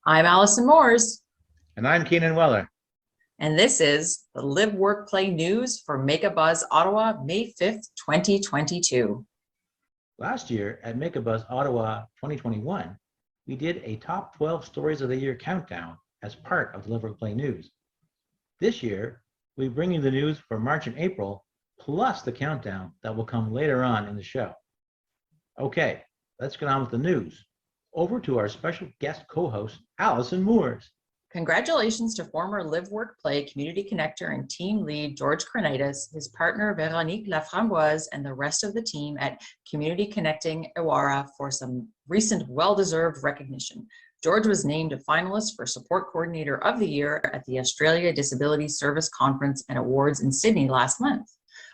I'm Allison Moores. And I'm Keenan Wellar. And this is the Live Work Play News for Make a Buzz Ottawa, May 5th, 2022. Last year at Make a Buzz Ottawa 2021, we did a top 12 stories of the year countdown as part of the Live Work Play News. This year, we bring you the news for March and April, plus the countdown that will come later on in the show. Okay, let's get on with the news. Over to our special guest co-host, Allison Moores. Congratulations to former Live Work Play community connector and team lead George Cornitis, his partner Veronique Laframboise, and the rest of the team at Community Connecting Ewara for some recent well-deserved recognition. George was named a finalist for Support Coordinator of the Year at the Australia Disability Service Conference and Awards in Sydney last month.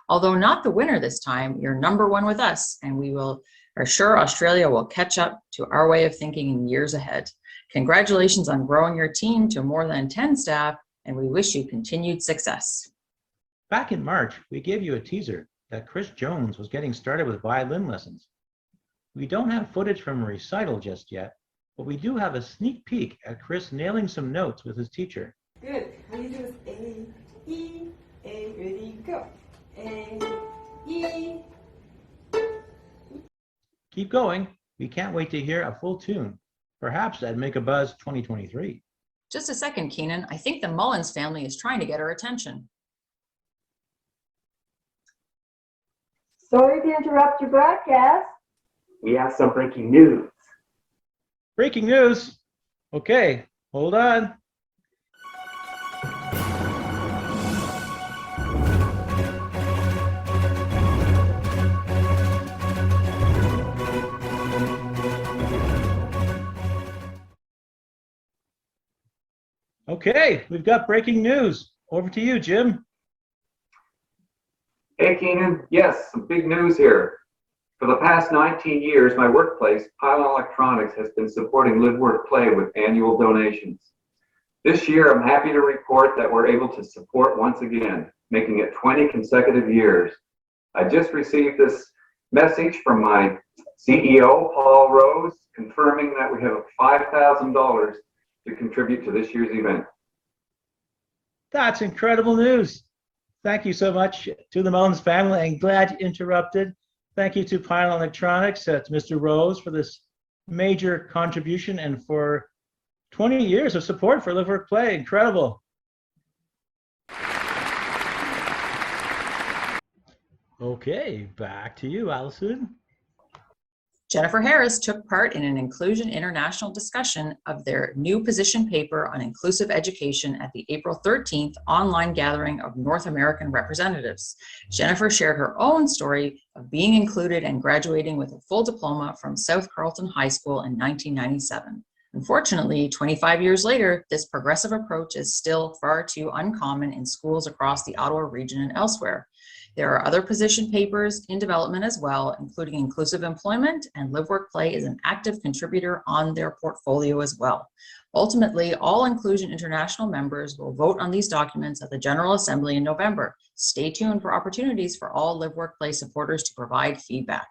Although not the winner this time, you're number one with us, and we are sure Australia will catch up to our way of thinking in years ahead. Congratulations on growing your team to more than 10 staff, and we wish you continued success. Back in March, we gave you a teaser that Chris Jones was getting started with violin lessons. We don't have footage from a recital just yet, but we do have a sneak peek at Chris nailing some notes with his teacher. Good. How you do is A, E, A, ready, go. A, E. Keep going. We can't wait to hear a full tune, perhaps at Make a Buzz 2023. Just a second, Keenan. I think the Mullins family is trying to get our attention. Sorry to interrupt your broadcast. We have some breaking news. Breaking news. Okay, hold on. Okay, we've got breaking news. Over to you, Jim. Hey, Keenan. Yes, some big news here. For the past 19 years, my workplace, Pylon Electronics, has been supporting Live Work Play with annual donations. This year, I'm happy to report that we're able to support once again, making it 20 consecutive years. I just received this message from my CEO, Paul Rose, confirming that we have $5,000 to contribute to this year's event. That's incredible news. Thank you so much to the Mullins family, and glad you interrupted. Thank you to Pylon Electronics, to Mr. Rose for this major contribution and for 20 years of support for Live Work Play. Incredible. Okay, back to you, Allison. Jennifer Harris took part in an Inclusion International discussion of their new position paper on inclusive education at the April 13th online gathering of North American representatives. Jennifer shared her own story of being included and graduating with a full diploma from South Carleton High School in 1997. Unfortunately, 25 years later, this progressive approach is still far too uncommon in schools across the Ottawa region and elsewhere. There are other position papers in development as well, including inclusive employment, and Live Work Play is an active contributor on their portfolio as well. Ultimately, all Inclusion International members will vote on these documents at the General Assembly in November. Stay tuned for opportunities for all Live Work Play supporters to provide feedback.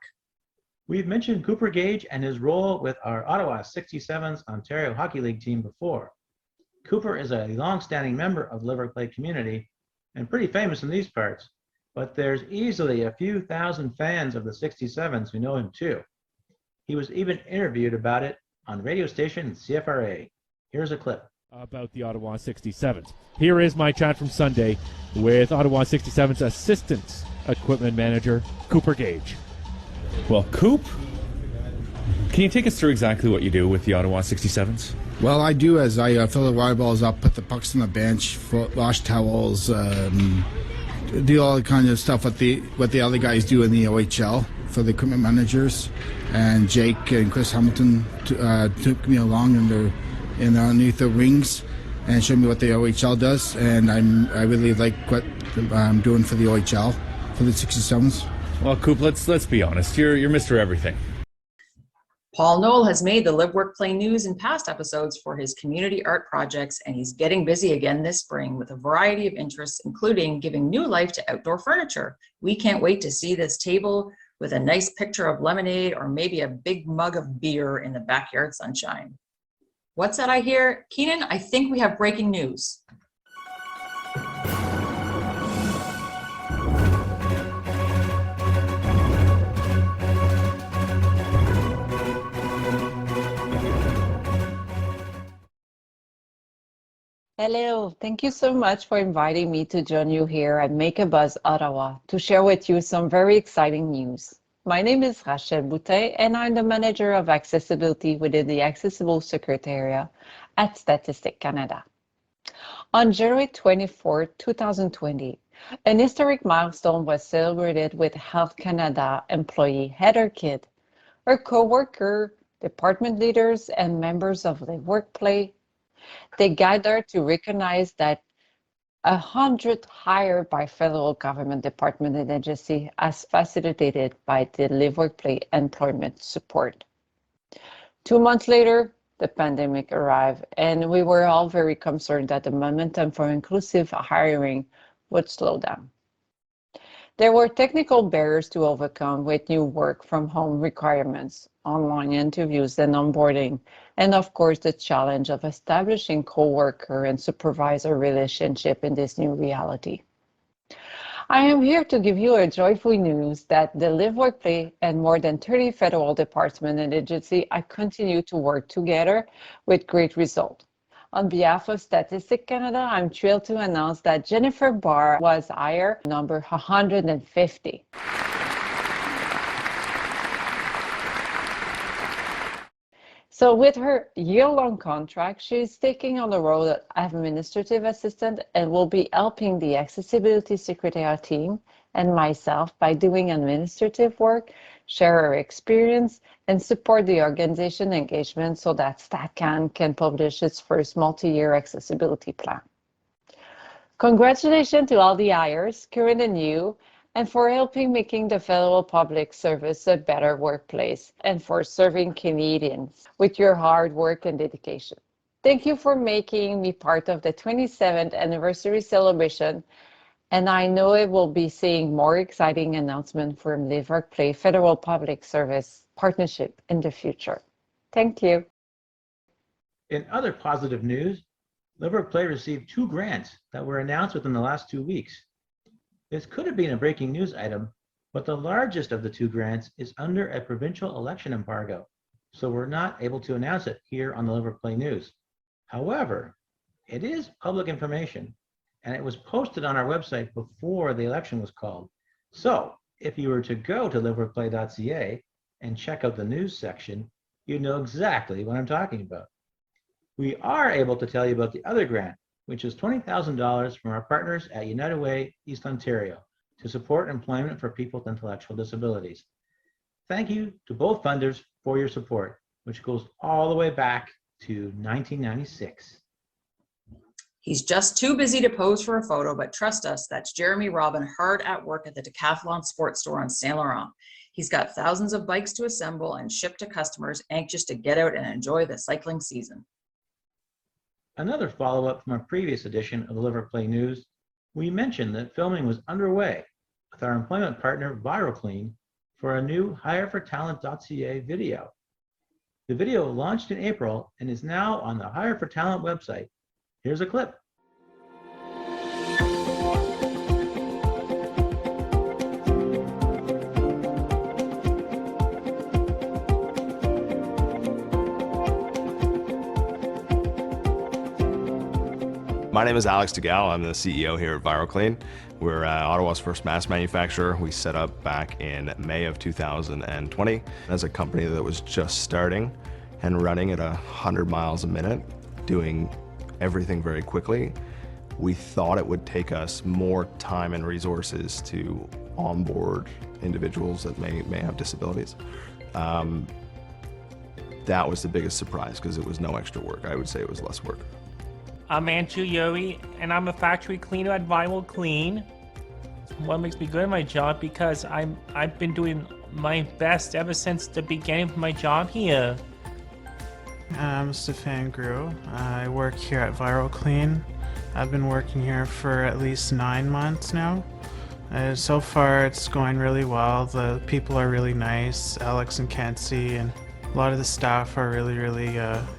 We've mentioned Cooper Gage and his role with our Ottawa 67s Ontario Hockey League team before. Cooper is a long-standing member of the Live Work Play community and pretty famous in these parts. But there's easily a few thousand fans of the 67s who know him too. He was even interviewed about it on radio station CFRA. Here's a clip. About the Ottawa 67s. Here is my chat from Sunday with Ottawa 67's assistant equipment manager, Cooper Gage. Well, Coop, can you take us through exactly what you do with the Ottawa 67s? Well, I do as I fill the water balls up, put the pucks on the bench, wash towels, do all the kind of stuff what the other guys do in the OHL for the equipment managers. And Jake and Chris Hamilton took me along underneath the wings and showed me what the OHL does. And I really like what I'm doing for the OHL for the 67s. Well, Coop, let's be honest. You're Mr. Everything. Paul Knoll has made the Live Work Play news in past episodes for his community art projects, and he's getting busy again this spring with a variety of interests, including giving new life to outdoor furniture. We can't wait to see this table with a nice picture of lemonade or maybe a big mug of beer in the backyard sunshine. What's that I hear? Keenan, I think we have breaking news. Hello, thank you so much for inviting me to join you here at Make a Buzz Ottawa to share with you some very exciting news. My name is Rachel Boutin and I'm the Manager of Accessibility within the Accessible Secretariat at Statistics Canada. On January 24, 2020, an historic milestone was celebrated with Health Canada employee Heather Kidd, her co-worker, department leaders, and members of LiveWorkPlay. They gathered to recognize that 100 hired by federal government department and agency as facilitated by the LiveWorkPlay employment support. 2 months later, the pandemic arrived, and we were all very concerned that the momentum for inclusive hiring would slow down. There were technical barriers to overcome with new work from home requirements, online interviews and onboarding, and of course the challenge of establishing co-worker and supervisor relationship in this new reality. I am here to give you a joyful news that the LiveWorkPlay and more than 30 federal departments and agencies are continue to work together with great results. On behalf of Statistics Canada, I'm thrilled to announce that Jennifer Barr was hired number 150. So with her year-long contract, she is taking on the role of administrative assistant and will be helping the Accessibility Secretariat team and myself by doing administrative work, share her experience, and support the organization engagement so that StatCan can publish its first multi-year accessibility plan. Congratulations to all the hires, current and new, and for helping making the federal public service a better workplace and for serving Canadians with your hard work and dedication. Thank you for making me part of the 27th anniversary celebration, and I know it will be seeing more exciting announcements from LiveWorkPlay Federal Public Service Partnership in the future. Thank you. In other positive news, LiveWorkPlay received 2 grants that were announced within the last 2 weeks. This could have been a breaking news item, but the largest of the 2 grants is under a provincial election embargo, so we're not able to announce it here on the LiveWorkPlay News. However, it is public information, and it was posted on our website before the election was called. So if you were to go to liveworkplay.ca and check out the news section, you know exactly what I'm talking about. We are able to tell you about the other grant, which is $20,000 from our partners at United Way, East Ontario, to support employment for people with intellectual disabilities. Thank you to both funders for your support, which goes all the way back to 1996. He's just too busy to pose for a photo, but trust us, that's Jeremy Robin hard at work at the Decathlon Sports Store on Saint Laurent. He's got thousands of bikes to assemble and ship to customers anxious to get out and enjoy the cycling season. Another follow-up from a previous edition of the LiveWorkPlay News, we mentioned that filming was underway with our employment partner ViralClean for a new hirefortalent.ca video. The video launched in April and is now on the Hire for Talent website. Here's a clip. My name is Alex DeGal. I'm the CEO here at ViralClean. We're Ottawa's first mask manufacturer. We set up back in May of 2020 as a company that was just starting and running at 100 miles a minute, doing everything very quickly. We thought it would take us more time and resources to onboard individuals that may have disabilities. That was the biggest surprise because it was no extra work. I would say it was less work. I'm Andrew Yuri, and I'm a factory cleaner at ViralClean. What makes me good at my job because I've been doing my best ever since the beginning of my job here. I'm Stefan Grew. I work here at ViralClean. I've been working here for at least 9 months now. So far it's going really well. The people are really nice, Alex and Kenzie, and A lot of the staff are really,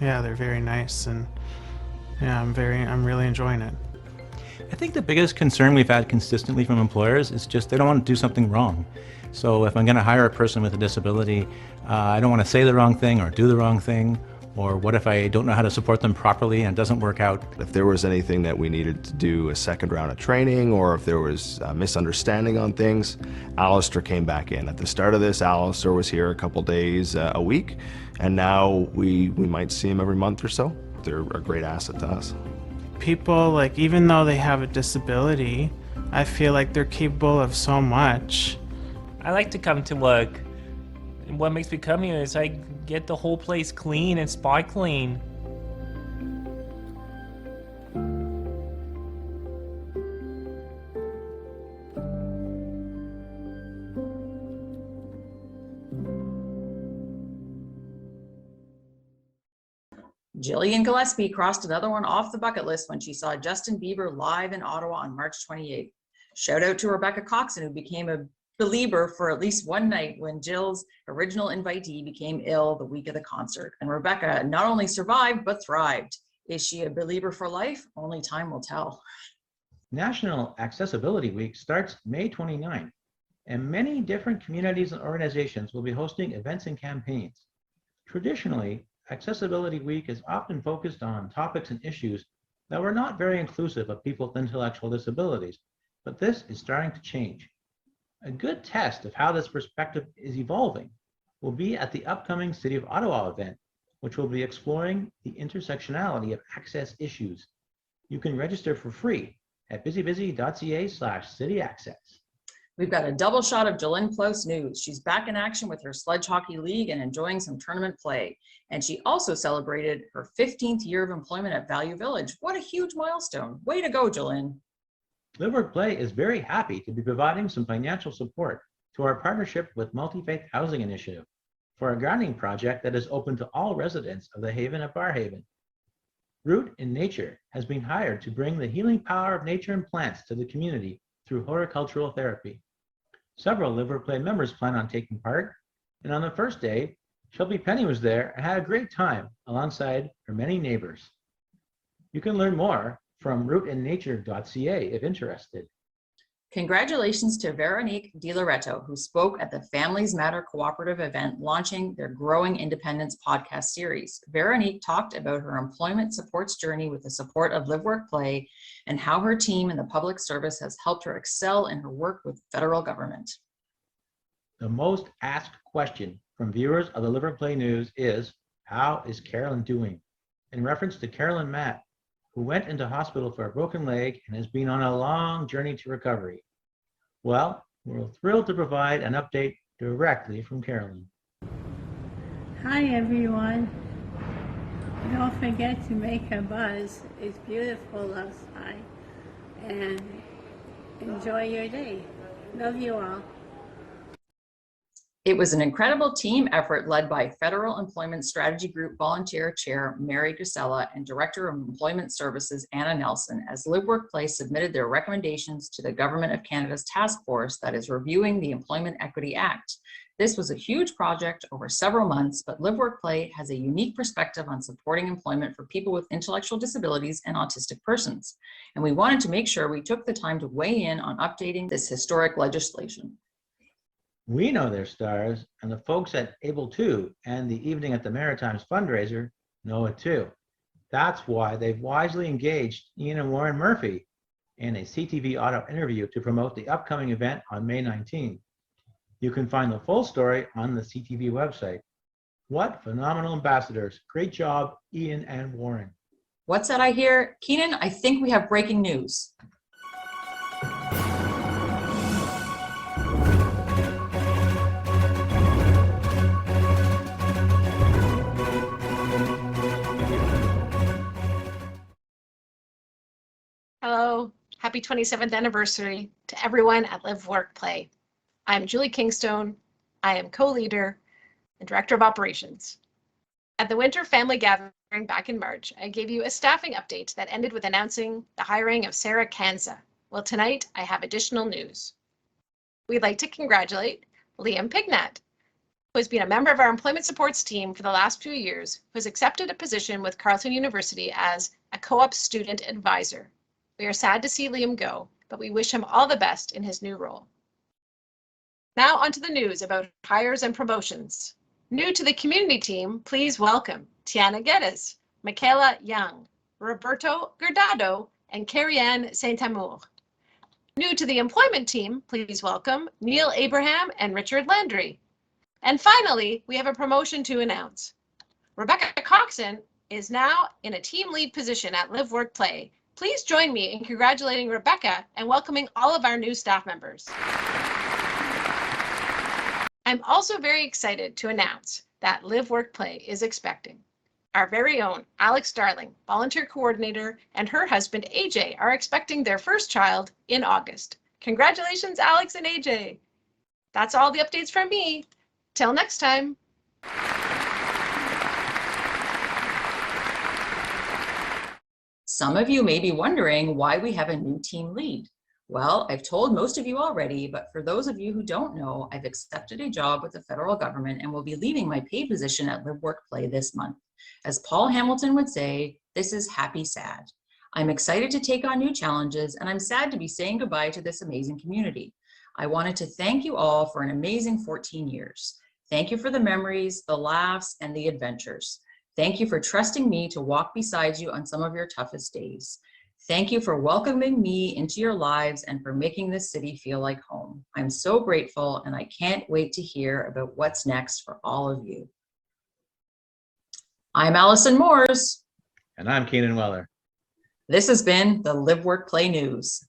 they're very nice, and yeah, I'm really enjoying it. I think the biggest concern we've had consistently from employers is just they don't want to do something wrong. So if I'm going to hire a person with a disability, I don't want to say the wrong thing or do the wrong thing, or what if I don't know how to support them properly and it doesn't work out. If there was anything that we needed to do a second round of training, or if there was a misunderstanding on things, Alistair came back in. At the start of this, Alistair was here a couple days a week, and now we might see him every month or so. They're a great asset to us. People, like, even though they have a disability, I feel like they're capable of so much. I like to come to work. And what makes me come here is I get the whole place clean and spot clean. Jillian Gillespie crossed another one off the bucket list when she saw Justin Bieber live in Ottawa on March 28th. Shout out to Rebecca Coxon, who became a believer for at least one night when Jill's original invitee became ill the week of the concert. And Rebecca not only survived, but thrived. Is she a believer for life? Only time will tell. National Accessibility Week starts May 29th, and many different communities and organizations will be hosting events and campaigns. Traditionally, Accessibility Week is often focused on topics and issues that were not very inclusive of people with intellectual disabilities, but this is starting to change. A good test of how this perspective is evolving will be at the upcoming City of Ottawa event, which will be exploring the intersectionality of access issues. You can register for free at busybusy.ca/cityaccess. We've got a double shot of Jolynn Close news. She's back in action with her Sledge Hockey League and enjoying some tournament play. And she also celebrated her 15th year of employment at Value Village. What a huge milestone. Way to go, Jolynn. LiveWorkPlay is very happy to be providing some financial support to our partnership with Multi-Faith Housing Initiative for a gardening project that is open to all residents of the Haven at Barhaven. Root in Nature has been hired to bring the healing power of nature and plants to the community through horticultural therapy. Several LiveWorkPlay members plan on taking part, and on the first day, Shelby Penny was there and had a great time alongside her many neighbors. You can learn more from rootinnature.ca if interested. Congratulations to Veronique Di Loretto, who spoke at the Families Matter Cooperative event launching their Growing Independence podcast series. Veronique talked about her employment supports journey with the support of LiveWorkPlay and how her team in the public service has helped her excel in her work with federal government. The most asked question from viewers of the LiveWorkPlay news is, how is Carolyn doing? In reference to Carolyn Matt, who went into hospital for a broken leg and has been on a long journey to recovery. Well, we're thrilled to provide an update directly from Carolyn. Hi everyone. Don't forget to make a buzz. It's beautiful outside. And enjoy your day. Love you all. It was an incredible team effort led by Federal Employment Strategy Group Volunteer Chair Mary Gusella and Director of Employment Services Anna Nelson as LiveWorkPlay submitted their recommendations to the Government of Canada's task force that is reviewing the Employment Equity Act. This was a huge project over several months, but LiveWorkPlay has a unique perspective on supporting employment for people with intellectual disabilities and autistic persons. And we wanted to make sure we took the time to weigh in on updating this historic legislation. We know their stars, and the folks at Able To and the Evening at the Maritimes fundraiser know it too. That's why they've wisely engaged Ian and Warren Murphy in a CTV Auto interview to promote the upcoming event on May 19th. You can find the full story on the CTV website. What phenomenal ambassadors. Great job, Ian and Warren. What's that I hear? Keenan, I think we have breaking news. Hello, happy 27th anniversary to everyone at LiveWorkPlay. I'm Julie Kingstone. I am co-leader and director of operations. At the Winter Family Gathering back in March, I gave you a staffing update that ended with announcing the hiring of Sarah Kanza. Well, tonight I have additional news. We'd like to congratulate Liam Pignat. who has been a member of our employment supports team for the last few years, who has accepted a position with Carleton University as a co-op student advisor. We are sad to see Liam go, but we wish him all the best in his new role. Now onto the news about hires and promotions. New to the community team, please welcome Tiana Geddes, Michaela Young, Roberto Gerdado, and Carrie-Anne Saint-Amour. New to the employment team, please welcome Neil Abraham and Richard Landry. And finally, we have a promotion to announce. Rebecca Coxon is now in a team lead position at LiveWorkPlay. Please join me in congratulating Rebecca and welcoming all of our new staff members. I'm also very excited to announce that LiveWorkPlay is expecting our very own Alex Darling, volunteer coordinator, and her husband AJ are expecting their first child in August. Congratulations, Alex and AJ. That's all the updates from me. Till next time. Some of you may be wondering why we have a new team lead. Well, I've told most of you already, but for those of you who don't know, I've accepted a job with the federal government and will be leaving my paid position at LiveWorkPlay this month. As Paul Hamilton would say, this is happy sad. I'm excited to take on new challenges, and I'm sad to be saying goodbye to this amazing community. I wanted to thank you all for an amazing 14 years. Thank you for the memories, the laughs, and the adventures. Thank you for trusting me to walk beside you on some of your toughest days. Thank you for welcoming me into your lives and for making this city feel like home. I'm so grateful, and I can't wait to hear about what's next for all of you. I'm Allison Moores. And I'm Keenan Wellar. This has been the Live Work Play News.